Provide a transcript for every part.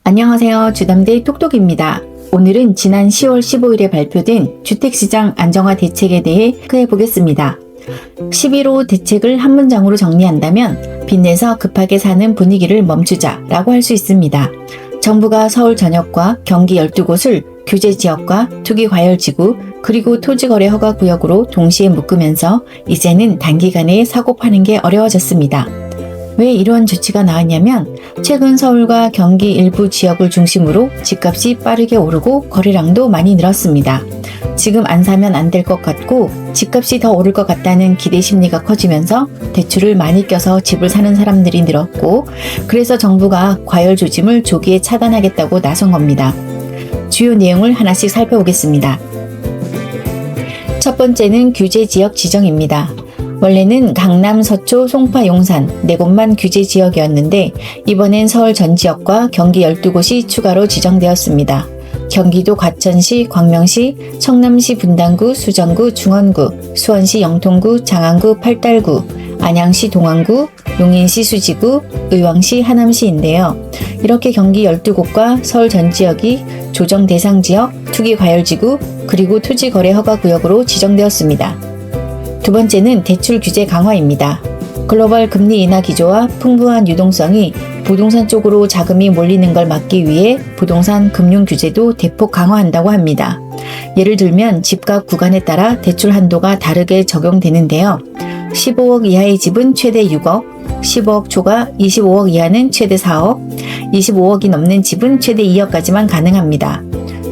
안녕하세요. 주담대 똑똑입니다. 오늘은 지난 10월 15일에 발표된 주택시장 안정화 대책에 대해 체크해 보겠습니다. 11호 대책을 한 문장으로 정리한다면 빚내서 급하게 사는 분위기를 멈추자 라고 할 수 있습니다. 정부가 서울 전역과 경기 12곳을 규제지역과 투기과열지구 그리고 토지거래 허가구역으로 동시에 묶으면서 이제는 단기간에 사고 파는 게 어려워졌습니다. 왜 이런 조치가 나왔냐면 최근 서울과 경기 일부 지역을 중심으로 집값이 빠르게 오르고 거래량도 많이 늘었습니다. 지금 안 사면 안 될 것 같고 집값이 더 오를 것 같다는 기대 심리가 커지면서 대출을 많이 껴서 집을 사는 사람들이 늘었고 그래서 정부가 과열 조짐을 조기에 차단하겠다고 나선 겁니다. 주요 내용을 하나씩 살펴보겠습니다. 첫 번째는 규제 지역 지정입니다. 원래는 강남, 서초, 송파, 용산 4곳만 규제 지역이었는데 이번엔 서울 전 지역과 경기 12곳이 추가로 지정되었습니다. 경기도 과천시, 광명시, 성남시 분당구, 수정구, 중원구, 수원시 영통구, 장안구, 팔달구, 안양시 동안구, 용인시 수지구, 의왕시 하남시인데요. 이렇게 경기 12곳과 서울 전 지역이 조정 대상 지역, 투기과열지구, 그리고 토지거래 허가구역으로 지정되었습니다. 두 번째는 대출 규제 강화입니다. 글로벌 금리 인하 기조와 풍부한 유동성이 부동산 쪽으로 자금이 몰리는 걸 막기 위해 부동산 금융 규제도 대폭 강화한다고 합니다. 예를 들면 집값 구간에 따라 대출 한도가 다르게 적용되는데요. 15억 이하의 집은 최대 6억, 15억 초과 25억 이하는 최대 4억, 25억이 넘는 집은 최대 2억까지만 가능합니다.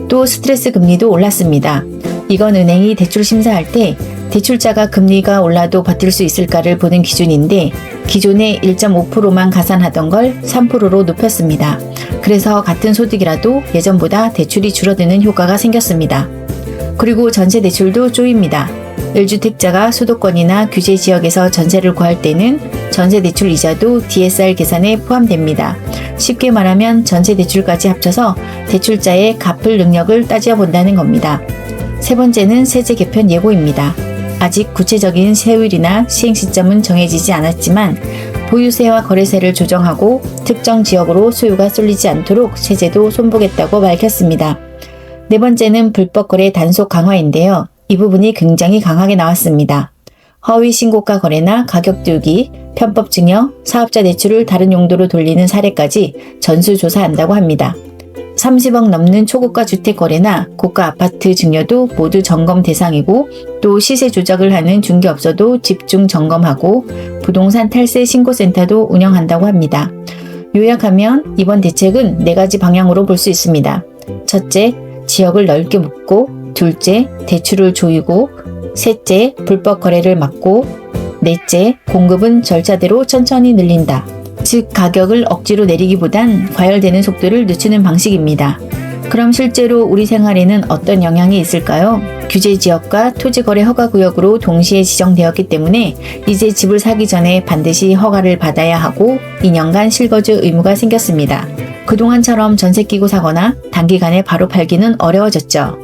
또 스트레스 금리도 올랐습니다. 이건 은행이 대출 심사할 때 대출자가 금리가 올라도 버틸 수 있을까를 보는 기준인데 기존에 1.5%만 가산하던 걸 3%로 높였습니다. 그래서 같은 소득이라도 예전보다 대출이 줄어드는 효과가 생겼습니다. 그리고 전세 대출도 쪼입니다. 1주택자가 수도권이나 규제 지역에서 전세를 구할 때는 전세 대출 이자도 DSR 계산에 포함됩니다. 쉽게 말하면 전세 대출까지 합쳐서 대출자의 갚을 능력을 따져본다는 겁니다. 세 번째는 세제 개편 예고입니다. 아직 구체적인 세율이나 시행 시점은 정해지지 않았지만 보유세와 거래세를 조정하고 특정 지역으로 수요가 쏠리지 않도록 세제도 손보겠다고 밝혔습니다. 네 번째는 불법 거래 단속 강화인데요. 이 부분이 굉장히 강하게 나왔습니다. 허위 신고가 거래나 가격 띄우기, 편법 증여, 사업자 대출을 다른 용도로 돌리는 사례까지 전수조사한다고 합니다. 30억 넘는 초고가 주택 거래나 고가 아파트 증여도 모두 점검 대상이고 또 시세 조작을 하는 중개업소도 집중 점검하고 부동산 탈세 신고센터도 운영한다고 합니다. 요약하면 이번 대책은 4가지 방향으로 볼 수 있습니다. 첫째, 지역을 넓게 묶고 둘째, 대출을 조이고 셋째, 불법 거래를 막고 넷째, 공급은 절차대로 천천히 늘린다. 즉 가격을 억지로 내리기보단 과열되는 속도를 늦추는 방식입니다. 그럼 실제로 우리 생활에는 어떤 영향이 있을까요? 규제 지역과 토지거래 허가구역으로 동시에 지정되었기 때문에 이제 집을 사기 전에 반드시 허가를 받아야 하고 2년간 실거주 의무가 생겼습니다. 그동안처럼 전세 끼고 사거나 단기간에 바로 팔기는 어려워졌죠.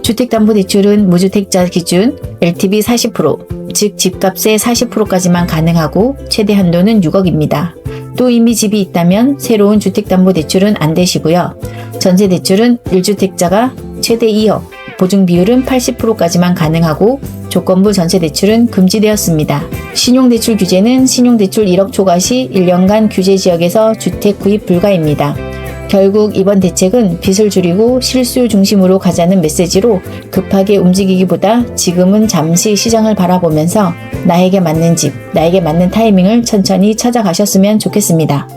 주택담보대출은 무주택자 기준 LTV 40%, 즉 집값의 40%까지만 가능하고 최대 한도는 6억입니다. 또 이미 집이 있다면 새로운 주택담보대출은 안 되시고요. 전세대출은 1주택자가 최대 2억, 보증비율은 80%까지만 가능하고 조건부 전세대출은 금지되었습니다. 신용대출 규제는 신용대출 1억 초과 시 1년간 규제 지역에서 주택 구입 불가입니다. 결국 이번 대책은 빚을 줄이고 실수 중심으로 가자는 메시지로 급하게 움직이기보다 지금은 잠시 시장을 바라보면서 나에게 맞는 집, 나에게 맞는 타이밍을 천천히 찾아가셨으면 좋겠습니다.